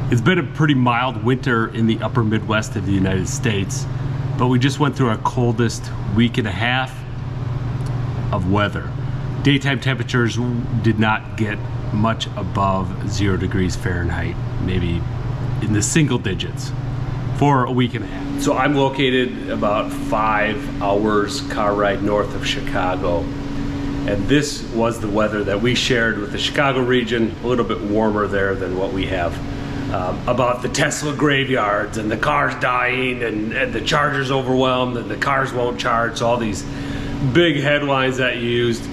It's been a pretty mild winter in the upper Midwest of the United States, but we just went through our coldest week and a half of weather. Daytime temperatures did not get much above 0 degrees Fahrenheit, maybe in the single digits for a week and a half. So I'm located about 5 hours car ride north of Chicago. And this was the weather that we shared with the Chicago region, a little bit warmer there than what we have. About the Tesla graveyards and the cars dying and the chargers overwhelmed and the cars won't charge. So all these big headlines that you used.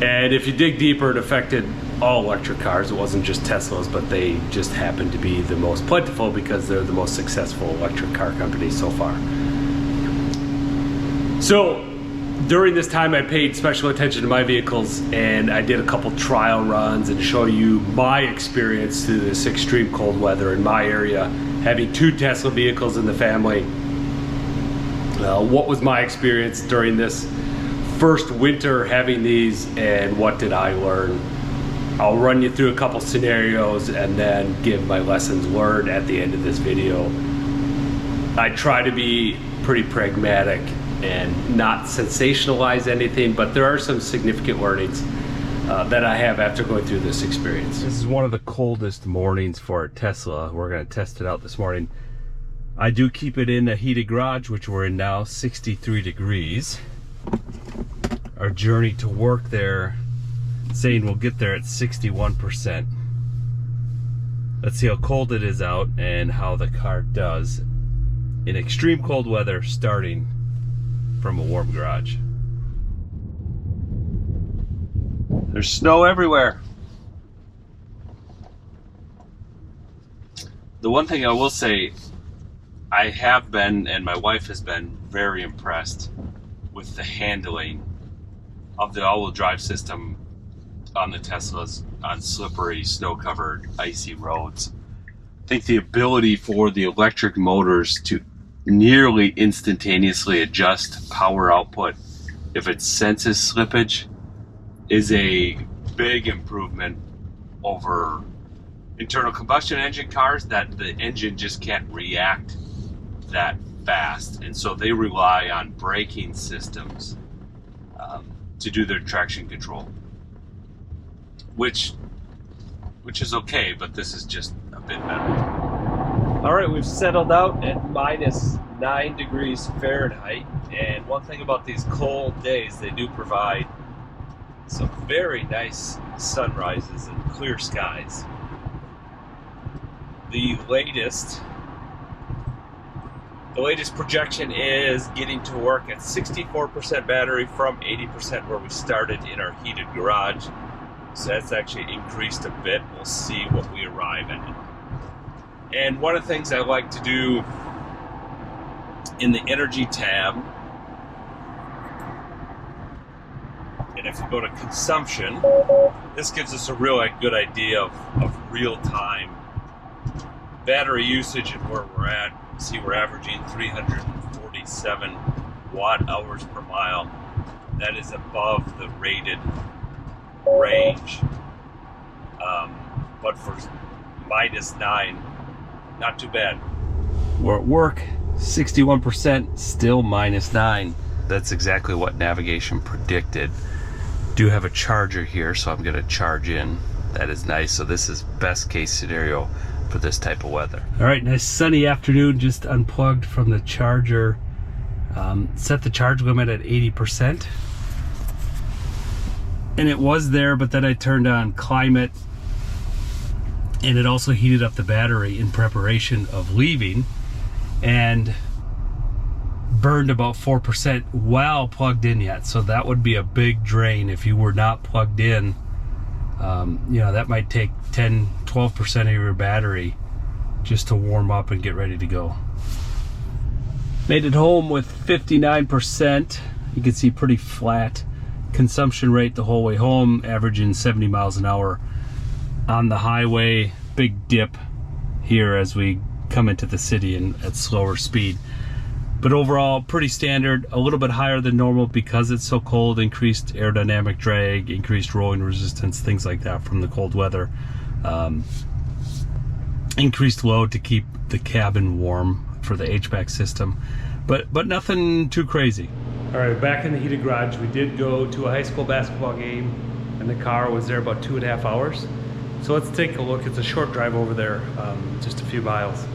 And if you dig deeper, it affected all electric cars. It wasn't just Teslas, but they just happened to be the most plentiful because they're the most successful electric car company so far. So during this time, I paid special attention to my vehicles, and I did a couple trial runs and show you my experience through this extreme cold weather in my area, having 2 Tesla vehicles in the family. What was my experience during this first winter having these, and what did I learn? I'll run you through a couple scenarios and then give my lessons learned at the end of this video. I try to be pretty pragmatic and not sensationalize anything, but there are some significant learnings that I have after going through this experience. This is one of the coldest mornings for a Tesla. We're going to test it out this morning. I do keep it in a heated garage, which we're in now, 63 degrees. Our journey to work there, saying we'll get there at 61%. Let's see how cold it is out and how the car does in extreme cold weather starting from a warm garage. There's snow everywhere. The one thing I will say, I have been, and my wife has been, very impressed with the handling of the all-wheel drive system on the Teslas on slippery, snow-covered, icy roads. I think the ability for the electric motors to nearly instantaneously adjust power output if it senses slippage is a big improvement over internal combustion engine cars, that the engine just can't react that fast, and so they rely on braking systems to do their traction control, which is okay, but this is just a bit better. All right, we've settled out at -9 degrees Fahrenheit, and one thing about these cold days, they do provide some very nice sunrises and clear skies. The latest projection is getting to work at 64% battery from 80% where we started in our heated garage. So that's actually increased a bit. We'll see what we arrive at. And one of the things I like to do in the energy tab, and if you go to consumption, this gives us a really good idea of real-time battery usage and where we're at. See, we're averaging 347 watt hours per mile. That is above the rated range, but for -9, not too bad. We're at work, 61%, still -9. That's exactly what navigation predicted. Do have a charger here, so I'm gonna charge in. That is nice. So this is best case scenario for this type of weather. All right, nice sunny afternoon, just unplugged from the charger. Set the charge limit at 80%. And it was there, but then I turned on climate, and it also heated up the battery in preparation of leaving, and burned about 4% while plugged in yet. So that would be a big drain if you were not plugged in. You know, that might take 10-12% of your battery just to warm up and get ready to go. Made it home with 59%. You can see pretty flat consumption rate the whole way home, averaging 70 miles an hour on the highway. Big dip here as we come into the city and at slower speed. But overall, pretty standard, a little bit higher than normal because it's so cold, increased aerodynamic drag, increased rolling resistance, things like that from the cold weather. increased load to keep the cabin warm for the HVAC system, but nothing too crazy. All right, back in the heated garage. We did go to a high school basketball game, and the car was there about 2.5 hours. So let's take a look. It's a short drive over there, just a few miles.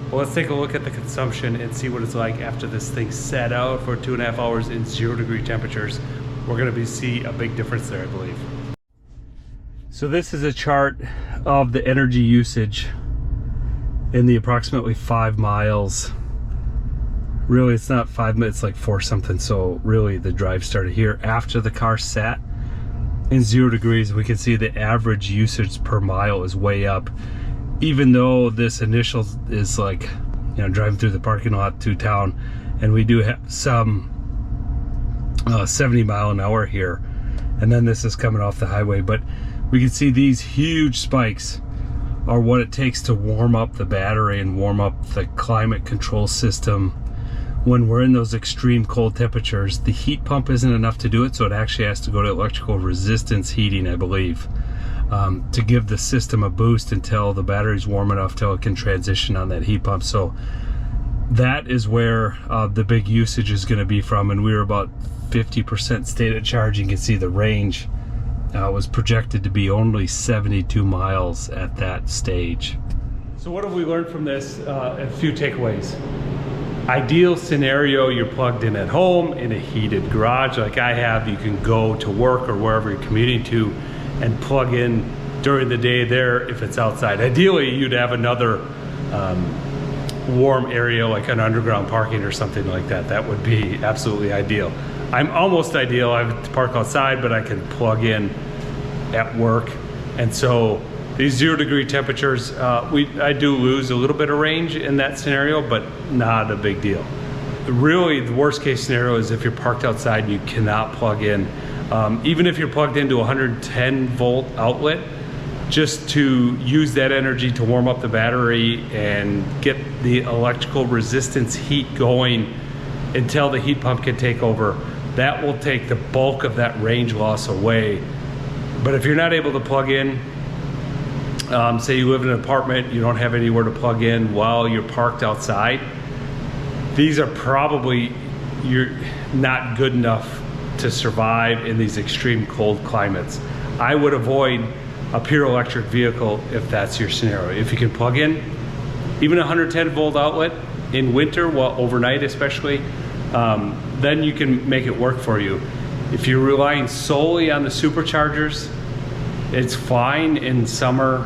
Well, let's take a look at the consumption and see what it's like after this thing sat out for 2.5 hours in 0-degree temperatures. We're gonna see a big difference there, I believe. So this is a chart of the energy usage in the approximately 5 miles. Really, it's not 5 minutes, like 4 something. So really the drive started here after the car sat in 0 degrees. We can see the average usage per mile is way up, even though this initial is like, you know, driving through the parking lot to town, and we do have some 70 mile an hour here, and then this is coming off the highway. But we can see these huge spikes are what it takes to warm up the battery and warm up the climate control system. When we're in those extreme cold temperatures, the heat pump isn't enough to do it, so it actually has to go to electrical resistance heating, I believe, to give the system a boost until the battery's warm enough till it can transition on that heat pump. So that is where the big usage is going to be from, and we were about 50% state of charge. You can see the range was projected to be only 72 miles at that stage. So what have we learned from this? A few takeaways. Ideal scenario, you're plugged in at home in a heated garage like I have. You can go to work or wherever you're commuting to and plug in during the day there if it's outside. Ideally, you'd have another warm area like an underground parking or something like that. That would be absolutely ideal. I'm almost ideal. I have to park outside, but I can plug in at work. And so these 0-degree temperatures, I do lose a little bit of range in that scenario, but not a big deal. Really, the worst case scenario is if you're parked outside and you cannot plug in. Even if you're plugged into a 110 volt outlet, just to use that energy to warm up the battery and get the electrical resistance heat going until the heat pump can take over, that will take the bulk of that range loss away. But if you're not able to plug in, say you live in an apartment, you don't have anywhere to plug in while you're parked outside, these are probably, you're not good enough to survive in these extreme cold climates. I would avoid a pure electric vehicle if that's your scenario. If you can plug in even a 110 volt outlet in winter, well, overnight especially, then you can make it work for you. If you're relying solely on the superchargers, it's fine in summer,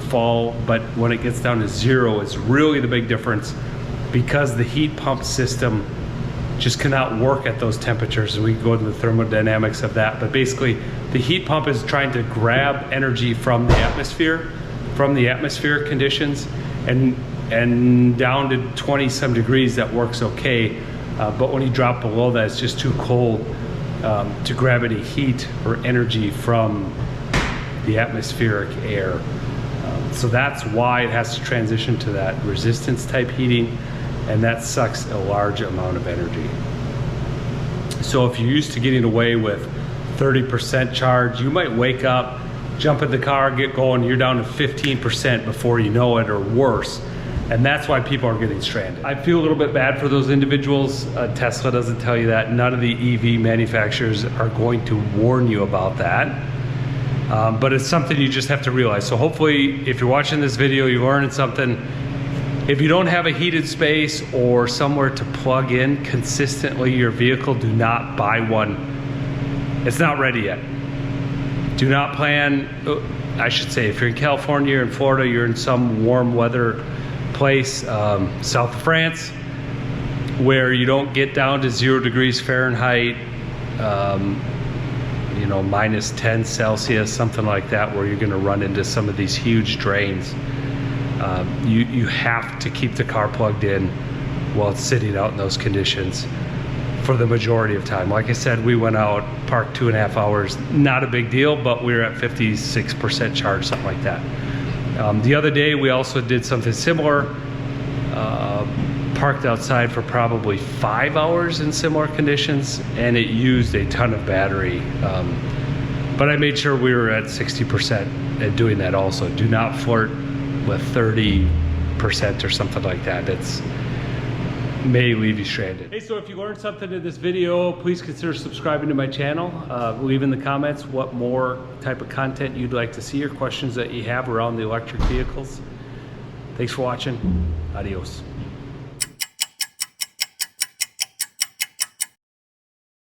fall, but when it gets down to 0, it's really the big difference, because the heat pump system just cannot work at those temperatures. And we can go into the thermodynamics of that, but basically the heat pump is trying to grab energy from the atmosphere, from the atmospheric conditions, and down to 20 some degrees that works okay. But when you drop below that, it's just too cold to grab any heat or energy from the atmospheric air. So that's why it has to transition to that resistance type heating, and that sucks a large amount of energy. So if you're used to getting away with 30% charge, you might wake up, jump in the car, get going, you're down to 15% before you know it, or worse. And that's why people are getting stranded. I feel a little bit bad for those individuals. Tesla doesn't tell you that. None of the EV manufacturers are going to warn you about that. But it's something you just have to realize. So hopefully, if you're watching this video, you're learning something. If you don't have a heated space or somewhere to plug in consistently your vehicle, do not buy one. It's not ready yet. Do not plan, I should say, if you're in California or in Florida, you're in some warm weather place, south of France, where you don't get down to 0 degrees Fahrenheit, you know, minus 10 Celsius, something like that, where you're gonna run into some of these huge drains. You have to keep the car plugged in while it's sitting out in those conditions for the majority of time. Like I said, we went out, parked 2.5 hours, not a big deal, but we were at 56% charge, something like that. The other day, we also did something similar, parked outside for probably 5 hours in similar conditions, and it used a ton of battery. But I made sure we were at 60% and doing that also. Do not flirt with 30% or something like that. That's may leave you stranded. Hey, so if you learned something in this video, please consider subscribing to my channel. Leave in the comments what more type of content you'd like to see or questions that you have around the electric vehicles. Thanks for watching. Adios.